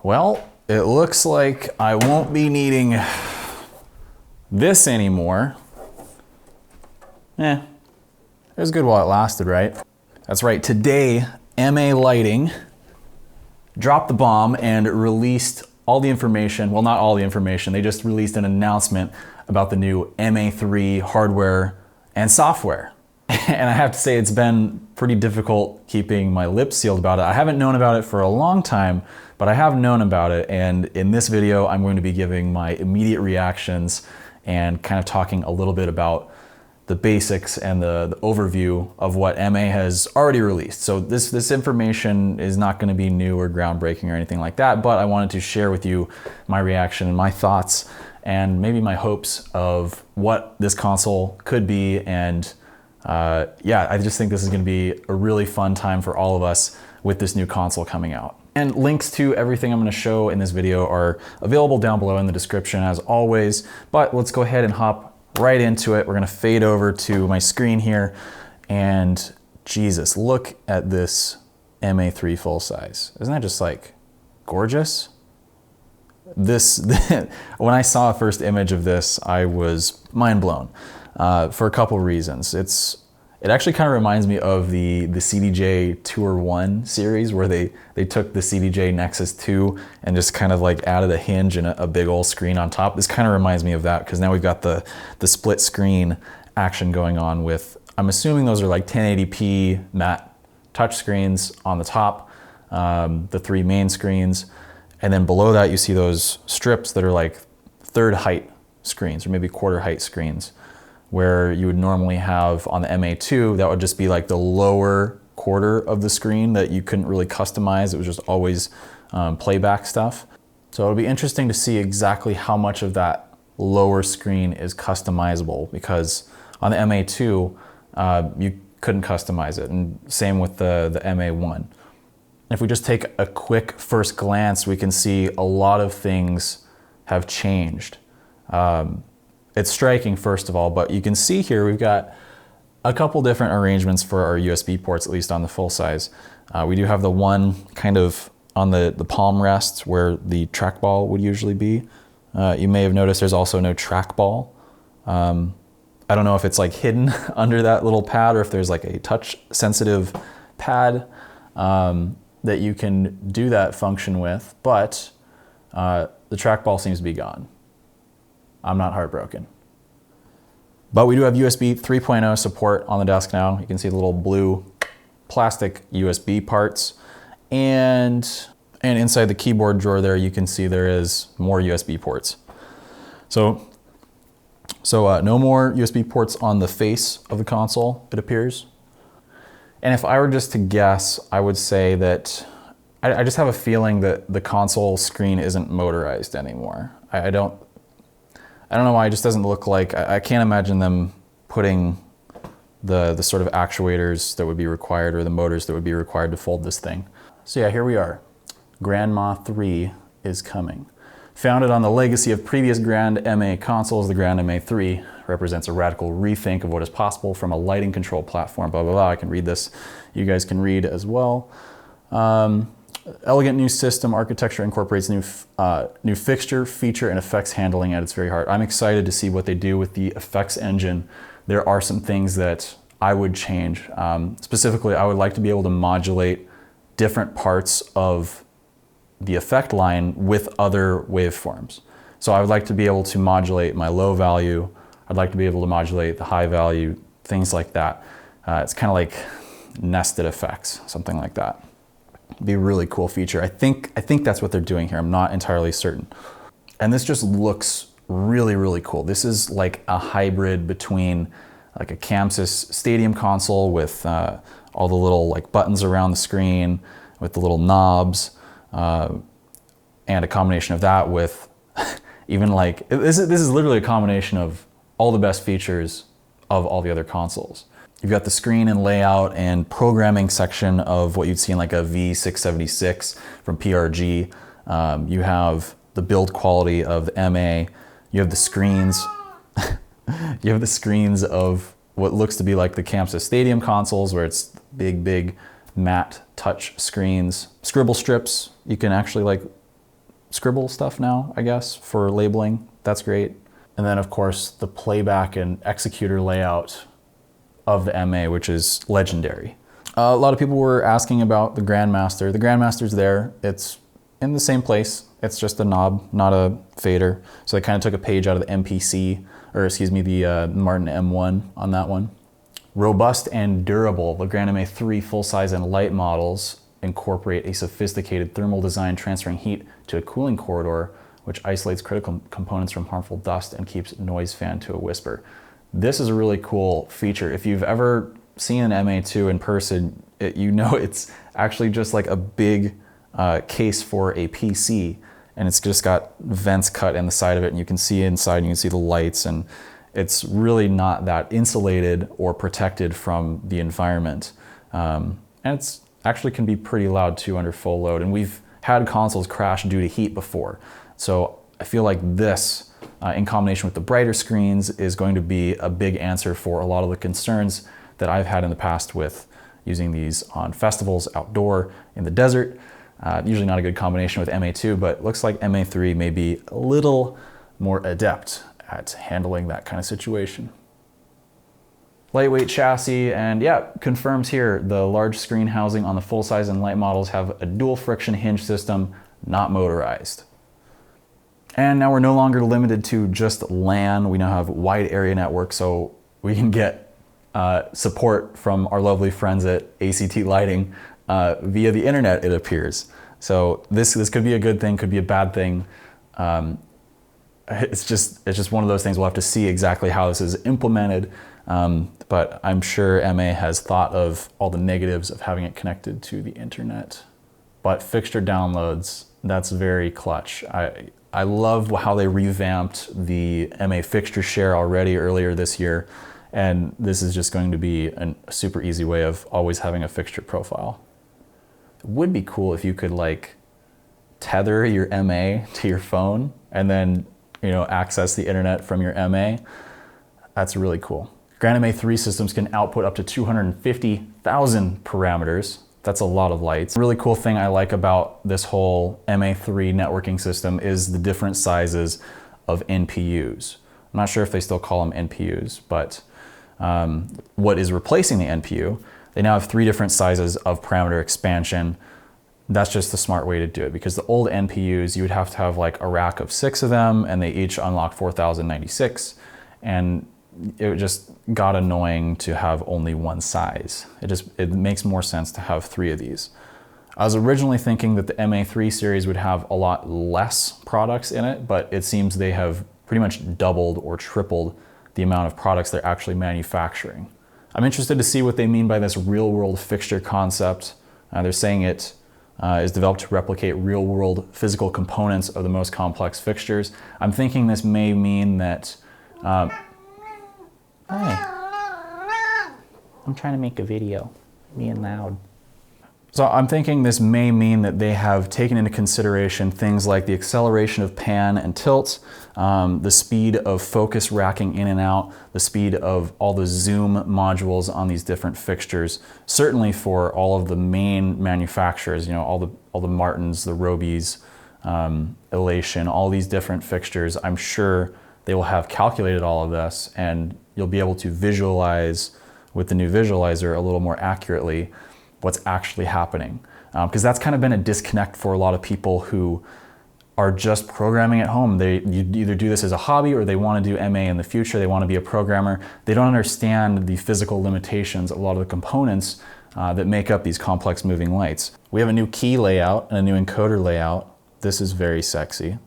Well, it looks like I won't be needing this anymore. It was good while it lasted, right? That's right, today, MA Lighting dropped the bomb and released all the information, well, not all the information, they just released an announcement about the new MA3 hardware and software. And I have to say it's been pretty difficult keeping my lips sealed about it. I haven't known about it for a long time, but I have known about it. And in this video, I'm going to be giving my immediate reactions and kind of talking a little bit about the basics and the overview of what MA has already released. So this information is not going to be new or groundbreaking or anything like that, but I wanted to share with you my reaction and my thoughts and maybe my hopes of what this console could be. And yeah, I just think this is going to be a really fun time for all of us with this new console coming out. And links to everything I'm going to show in this video are available down below in the description as always, but let's go ahead and hop right into it. We're gonna fade over to my screen here, and Jesus, look at this MA3 full size. Isn't that just like gorgeous? This, when I saw a first image of this, I was mind blown for a couple reasons. It actually kind of reminds me of the CDJ Tour 1 series where they took the CDJ Nexus 2 and just kind of like added a hinge and a big old screen on top. This kind of reminds me of that because now we've got the split screen action going on with, I'm assuming those are like 1080p matte touch screens on the top, the three main screens. And then below that you see those strips that are like third height screens or maybe quarter height screens, where you would normally have on the MA2, that would just be like the lower quarter of the screen that you couldn't really customize. It was just always playback stuff. So it'll be interesting to see exactly how much of that lower screen is customizable, because on the MA2, you couldn't customize it, and same with the MA1. If we just take a quick first glance, we can see a lot of things have changed. It's striking, first of all, but you can see here we've got a couple different arrangements for our USB ports, at least on the full size. We do have the one kind of on the palm rest where the trackball would usually be. You may have noticed there's also no trackball. I don't know if it's like hidden under that little pad or if there's like a touch sensitive pad that you can do that function with, but the trackball seems to be gone. I'm not heartbroken. But we do have USB 3.0 support on the desk now. You can see the little blue plastic USB parts. And inside the keyboard drawer there, you can see there is more USB ports. So no more USB ports on the face of the console, it appears. And if I were just to guess, I would say that I just have a feeling that the console screen isn't motorized anymore. I don't know why, it just doesn't look like, I can't imagine them putting the sort of actuators that would be required or the motors that would be required to fold this thing. So yeah, here we are. GrandMA3 is coming. Founded on the legacy of previous GrandMA consoles, the GrandMA3 represents a radical rethink of what is possible from a lighting control platform, blah, blah, blah. I can read this. You guys can read as well. Elegant new system architecture incorporates new fixture, feature, and effects handling at its very heart. I'm excited to see what they do with the effects engine. There are some things that I would change. Specifically, I would like to be able to modulate different parts of the effect line with other waveforms. So I would like to be able to modulate my low value. I'd like to be able to modulate the high value, things like that. It's kind of like nested effects, something like that. Be a really cool feature. I think that's what they're doing here. I'm not entirely certain. And this just looks really, really cool. This is like a hybrid between like a Camsys Stadium console with all the little like buttons around the screen with the little knobs, and a combination of that with even like, this is literally a combination of all the best features of all the other consoles. You've got the screen and layout and programming section of what you'd see in like a V676 from PRG. You have the build quality of the MA. You have the screens. You have the screens of what looks to be like the Camsys Stadium consoles, where it's big matte touch screens. Scribble strips. You can actually like scribble stuff now, I guess, for labeling. That's great. And then of course the Playback and Executor layout of the MA, which is legendary. A lot of people were asking about the Grandmaster. The Grandmaster's there. It's in the same place. It's just a knob, not a fader. So they kind of took a page out of the MPC, or excuse me, the Martin M1 on that one. Robust and durable, the GrandMA3 full-size and light models incorporate a sophisticated thermal design transferring heat to a cooling corridor, which isolates critical components from harmful dust and keeps noise fan to a whisper. This is a really cool feature. If you've ever seen an MA2 in person, you know it's actually just like a big case for a PC, and it's just got vents cut in the side of it, and you can see inside, and you can see the lights, and it's really not that insulated or protected from the environment. And it's actually can be pretty loud too under full load, and we've had consoles crash due to heat before. So I feel like this, in combination with the brighter screens, is going to be a big answer for a lot of the concerns that I've had in the past with using these on festivals, outdoor, in the desert. Usually not a good combination with MA2, but looks like MA3 may be a little more adept at handling that kind of situation. Lightweight chassis, and yeah, confirms here, the large screen housing on the full-size and light models have a dual friction hinge system, not motorized. And now we're no longer limited to just LAN. We now have wide area network, so we can get support from our lovely friends at ACT Lighting via the internet, it appears. So this could be a good thing, could be a bad thing. It's just one of those things. We'll have to see exactly how this is implemented. But I'm sure MA has thought of all the negatives of having it connected to the internet. But fixture downloads, that's very clutch. I love how they revamped the MA fixture share already earlier this year. And this is just going to be a super easy way of always having a fixture profile. It would be cool if you could like tether your MA to your phone and then, you know, access the internet from your MA. That's really cool. GrandMA3 systems can output up to 250,000 parameters. That's a lot of lights. A really cool thing I like about this whole MA3 networking system is the different sizes of NPUs. I'm not sure if they still call them NPUs, but what is replacing the NPU, they now have 3 different sizes of parameter expansion. That's just the smart way to do it, because the old NPUs, you would have to have like a rack of 6 of them, and they each unlock 4096, and it just got annoying to have only one size. It makes more sense to have 3 of these. I was originally thinking that the MA3 series would have a lot less products in it, but it seems they have pretty much doubled or tripled the amount of products they're actually manufacturing. I'm interested to see what they mean by this real-world fixture concept. They're saying it is developed to replicate real-world physical components of the most complex fixtures. I'm thinking this may mean that... Hi. I'm trying to make a video, being loud. So I'm thinking this may mean that they have taken into consideration things like the acceleration of pan and tilt, the speed of focus racking in and out, the speed of all the zoom modules on these different fixtures. Certainly for all of the main manufacturers, you know, all the Martins, the Robies, Elation, all these different fixtures, I'm sure they will have calculated all of this, and you'll be able to visualize with the new visualizer a little more accurately what's actually happening. Because that's kind of been a disconnect for a lot of people who are just programming at home. You either do this as a hobby or they want to do MA in the future, they want to be a programmer. They don't understand the physical limitations of a lot of the components that make up these complex moving lights. We have a new key layout and a new encoder layout. This is very sexy.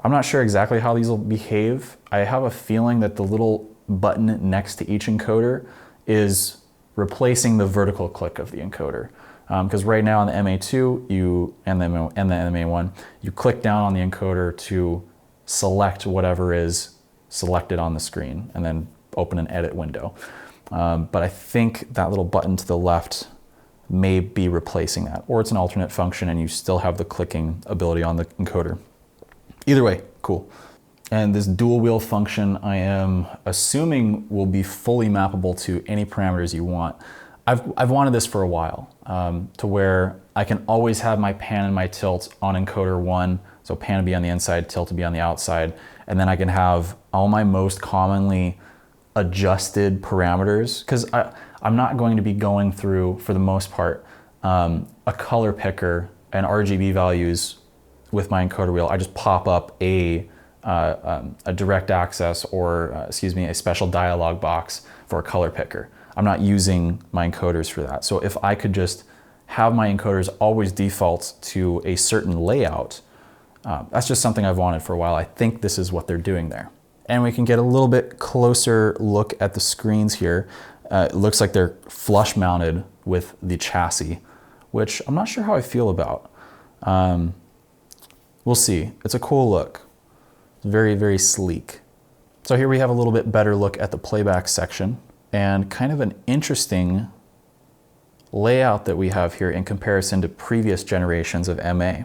I'm not sure exactly how these will behave. I have a feeling that the little button next to each encoder is replacing the vertical click of the encoder. Because right now on the MA2 and the MA1, you click down on the encoder to select whatever is selected on the screen and then open an edit window. But I think that little button to the left may be replacing that, or it's an alternate function and you still have the clicking ability on the encoder. Either way, cool. And this dual wheel function, I am assuming will be fully mappable to any parameters you want. I've wanted this for a while, to where I can always have my pan and my tilt on encoder 1, so pan to be on the inside, tilt to be on the outside, and then I can have all my most commonly adjusted parameters, because I'm not going to be going through, for the most part, a color picker and RGB values with my encoder wheel. I just pop up a direct access or, a special dialog box for a color picker. I'm not using my encoders for that. So if I could just have my encoders always default to a certain layout, that's just something I've wanted for a while. I think this is what they're doing there. And we can get a little bit closer look at the screens here. It looks like they're flush mounted with the chassis, which I'm not sure how I feel about. We'll see. It's a cool look. It's very, very sleek. So here we have a little bit better look at the playback section, and kind of an interesting layout that we have here in comparison to previous generations of MA.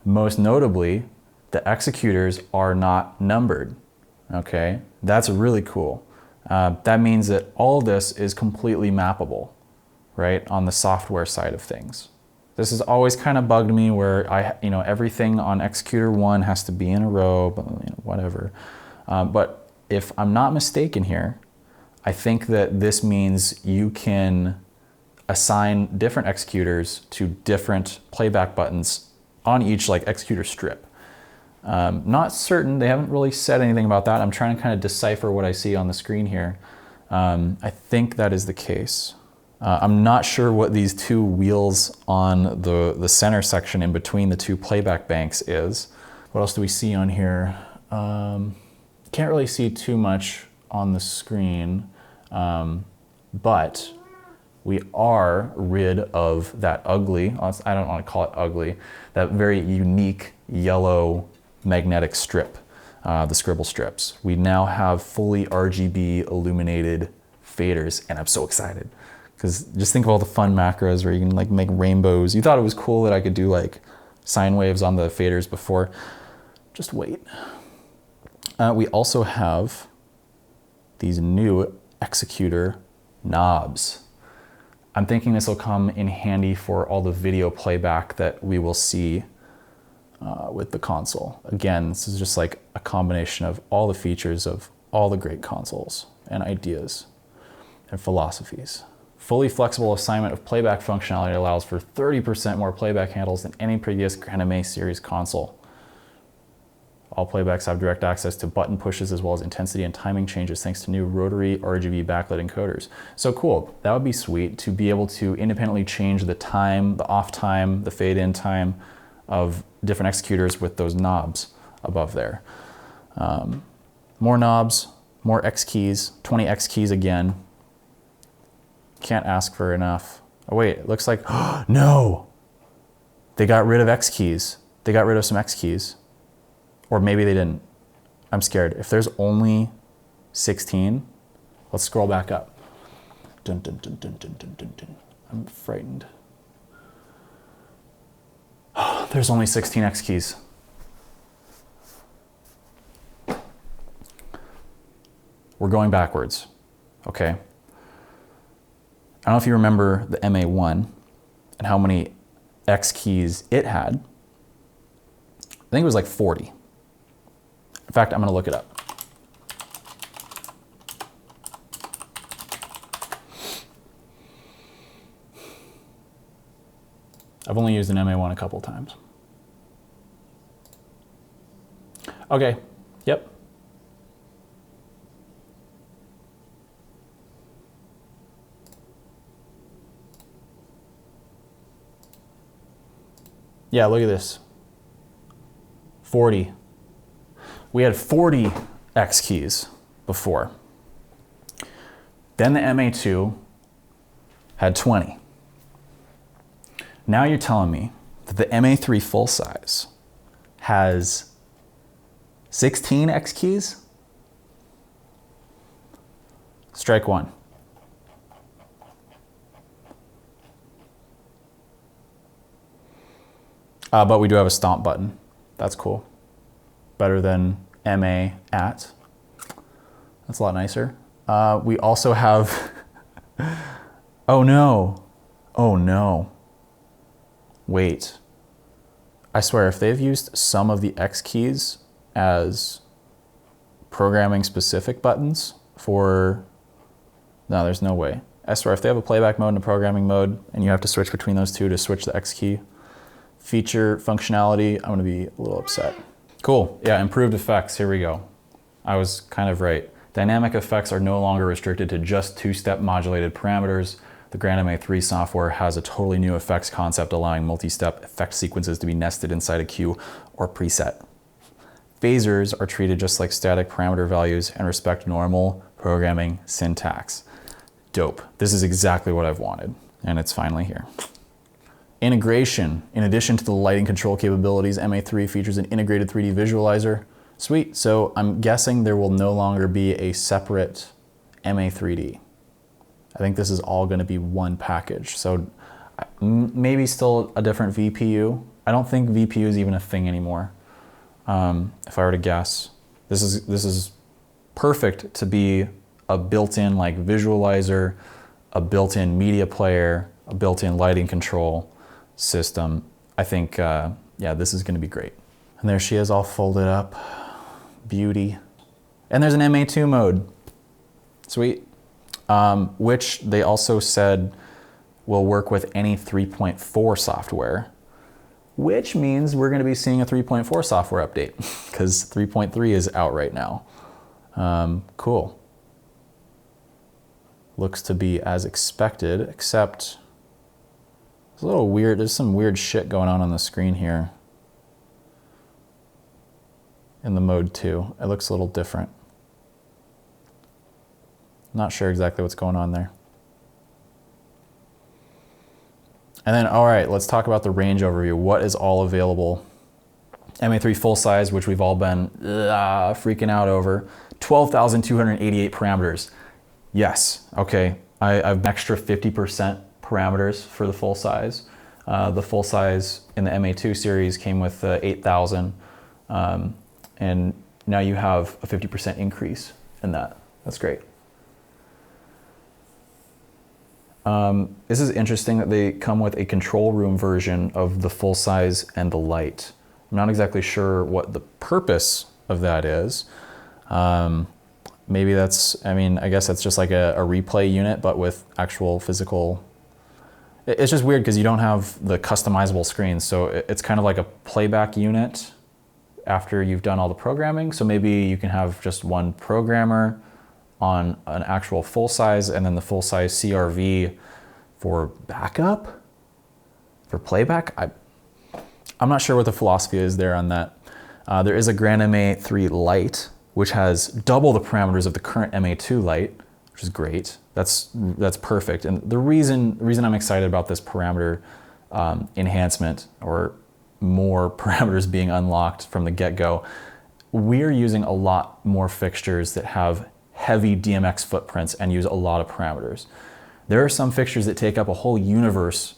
Most notably, the executors are not numbered. Okay, that's really cool. That means that all of this is completely mappable, right, on the software side of things. This has always kind of bugged me where everything on Executor 1 has to be in a row, but whatever. But if I'm not mistaken here, I think that this means you can assign different executors to different playback buttons on each executor strip. Not certain, they haven't really said anything about that. I'm trying to kind of decipher what I see on the screen here. I think that is the case. I'm not sure what these two wheels on the center section in between the two playback banks is. What else do we see on here? Can't really see too much on the screen, but we are rid of that ugly, I don't want to call it ugly, that very unique yellow magnetic strip, the scribble strips. We now have fully RGB illuminated faders, and I'm so excited. Because just think of all the fun macros where you can make rainbows. You thought it was cool that I could do sine waves on the faders before. Just wait. We also have these new Executor knobs. I'm thinking this will come in handy for all the video playback that we will see with the console. Again, this is just a combination of all the features of all the great consoles and ideas and philosophies. Fully flexible assignment of playback functionality allows for 30% more playback handles than any previous GrandMA series console. All playbacks have direct access to button pushes as well as intensity and timing changes thanks to new rotary RGB backlit encoders. So cool, that would be sweet to be able to independently change the time, the off time, the fade in time of different executors with those knobs above there. More knobs, more X keys, 20 X keys again. Can't ask for enough. Oh wait, it looks like, no! They got rid of X keys. They got rid of some X keys. Or maybe they didn't. I'm scared. If there's only 16, let's scroll back up. Dun, dun, dun, dun, dun, dun, dun, dun. I'm frightened. There's only 16 X keys. We're going backwards, okay? I don't know if you remember the MA1 and how many X keys it had. I think it was 40. In fact, I'm gonna look it up. I've only used an MA1 a couple times. Okay, yep. Yeah, look at this. 40. We had 40 X keys before. Then the MA2 had 20. Now you're telling me that the MA3 full size has 16 X keys? Strike one. But we do have a stomp button. That's cool. Better than MA at. That's a lot nicer. We also have Oh no. Oh no. Wait. I swear, if they've used some of the X keys as programming specific buttons for, no, there's no way. I swear, if they have a playback mode and a programming mode, and you have to switch between those two to switch the X key feature functionality, I'm gonna be a little upset. Cool, yeah, improved effects, here we go. I was kind of right. Dynamic effects are no longer restricted to just two-step modulated parameters. The GrandMA3 software has a totally new effects concept, allowing multi-step effect sequences to be nested inside a cue or preset. Phasers are treated just like static parameter values and respect normal programming syntax. Dope. This is exactly what I've wanted, and it's finally here. Integration. In addition to the lighting control capabilities, MA3 features an integrated 3D visualizer. Sweet, so I'm guessing there will no longer be a separate MA3D. I think this is all gonna be one package. So maybe still a different VPU. I don't think VPU is even a thing anymore. If I were to guess, this is perfect to be a built-in like visualizer, a built-in media player, a built-in lighting control system. I think, yeah, this is gonna be great. And there she is all folded up. Beauty. And there's an MA2 mode. Sweet. Which they also said will work with any 3.4 software, which means we're gonna be seeing a 3.4 software update because 3.3 is out right now. Cool. Looks to be as expected, except it's a little weird. There's some weird shit going on the screen here. In the mode 2, it looks a little different. Not sure exactly what's going on there. And then, all right, let's talk about the range overview. What is all available? MA3 full size, which we've all been freaking out over. 12,288 parameters. Yes, okay. I have extra 50% parameters for the full size. The full size in the MA2 series came with 8,000. And now you have a 50% increase in that. That's great. This is interesting that they come with a control room version of the full size and the light. I'm not exactly sure what the purpose of that is. Maybe that's, I mean, I guess that's just like a replay unit, but with actual physical. It's just weird because you don't have the customizable screens. So it's kind of like a playback unit after you've done all the programming. So maybe you can have just one programmer on an actual full size and then the full size CRV for backup, for playback. I'm not sure what the philosophy is there on that. There is a GrandMA3 Lite, which has double the parameters of the current MA2 Lite, which is great. That's perfect. And the reason I'm excited about this parameter enhancement, or more parameters being unlocked from the get-go, we're using a lot more fixtures that have heavy DMX footprints and use a lot of parameters. There are some fixtures that take up a whole universe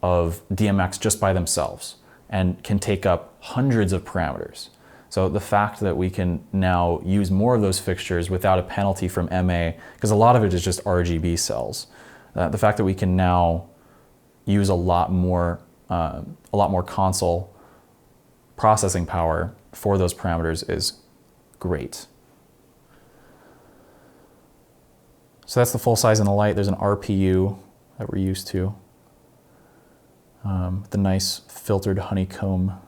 of DMX just by themselves and can take up hundreds of parameters. So the fact that we can now use more of those fixtures without a penalty from MA, because a lot of it is just RGB cells. The fact that we can now use a lot more console processing power for those parameters is great. So that's the full size and the light. There's an RPU that we're used to. The nice filtered honeycomb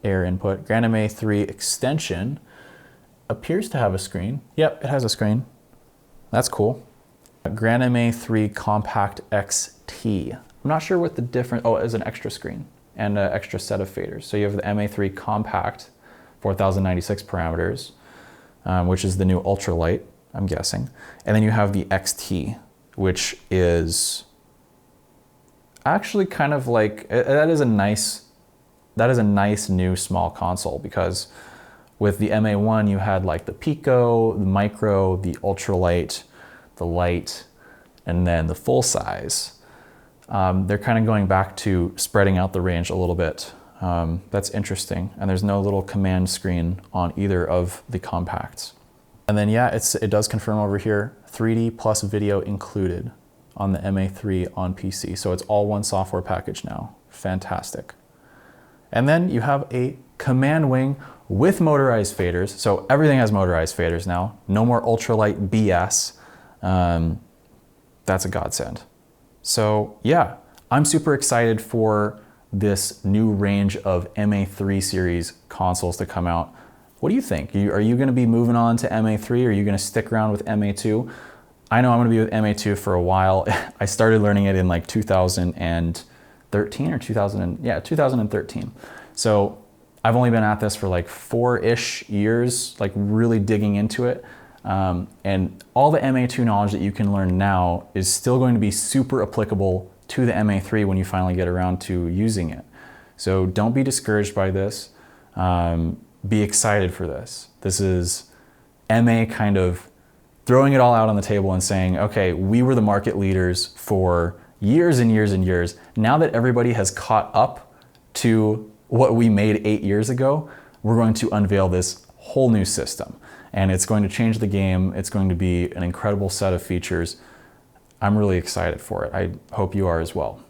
air input. GrandMA3 extension appears to have a screen. Yep, it has a screen. That's cool. GrandMA3 Compact XT. I'm not sure what the difference, oh, it is an extra screen and an extra set of faders. So you have the MA3 Compact, 4096 parameters, which is the new ultralight, I'm guessing. And then you have the XT, which is actually kind of like, that is a nice new small console, because with the MA1 you had like the Pico, the Micro, the ultralight, the light, and then the full size. They're kind of going back to spreading out the range a little bit. That's interesting. And there's no little command screen on either of the compacts. And then yeah, it does confirm over here, 3D plus video included. on the MA3 on PC. So it's all one software package now. Fantastic. And then you have a command wing with motorized faders. So everything has motorized faders now. No more ultralight BS. That's a godsend. So yeah, I'm super excited for this new range of MA3 series consoles to come out. What do you think? Are you going to be moving on to MA3? Or are you going to stick around with MA2? I know I'm going to be with MA2 for a while. I started learning it in like 2013 or 2013. So I've only been at this for like 4-ish years, like really digging into it. And all the MA2 knowledge that you can learn now is still going to be super applicable to the MA3 when you finally get around to using it. So don't be discouraged by this. Be excited for this. This is MA kind of throwing it all out on the table and saying, okay, we were the market leaders for years and years and years. Now that everybody has caught up to what we made 8 years ago, we're going to unveil this whole new system. And it's going to change the game. It's going to be an incredible set of features. I'm really excited for it. I hope you are as well.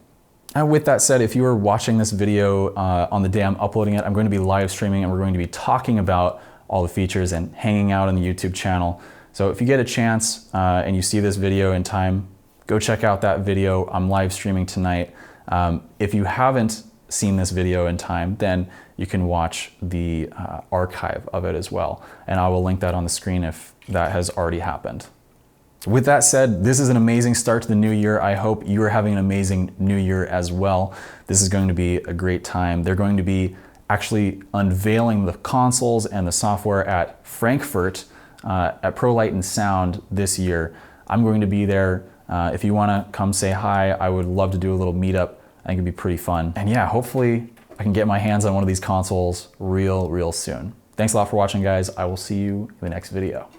And with that said, if you are watching this video on the day I'm uploading it, I'm going to be live streaming and we're going to be talking about all the features and hanging out on the YouTube channel. So if you get a chance and you see this video in time, go check out that video. I'm live streaming tonight. If you haven't seen this video in time, then you can watch the archive of it as well. And I will link that on the screen if that has already happened. With that said, this is an amazing start to the new year. I hope you are having an amazing new year as well. This is going to be a great time. They're going to be actually unveiling the consoles and the software at Frankfurt at Pro Light and Sound this year. I'm going to be there. If you want to come say hi, I would love to do a little meetup. I think it'd be pretty fun. And yeah, hopefully I can get my hands on one of these consoles real soon. Thanks a lot for watching, guys. I will see you in the next video.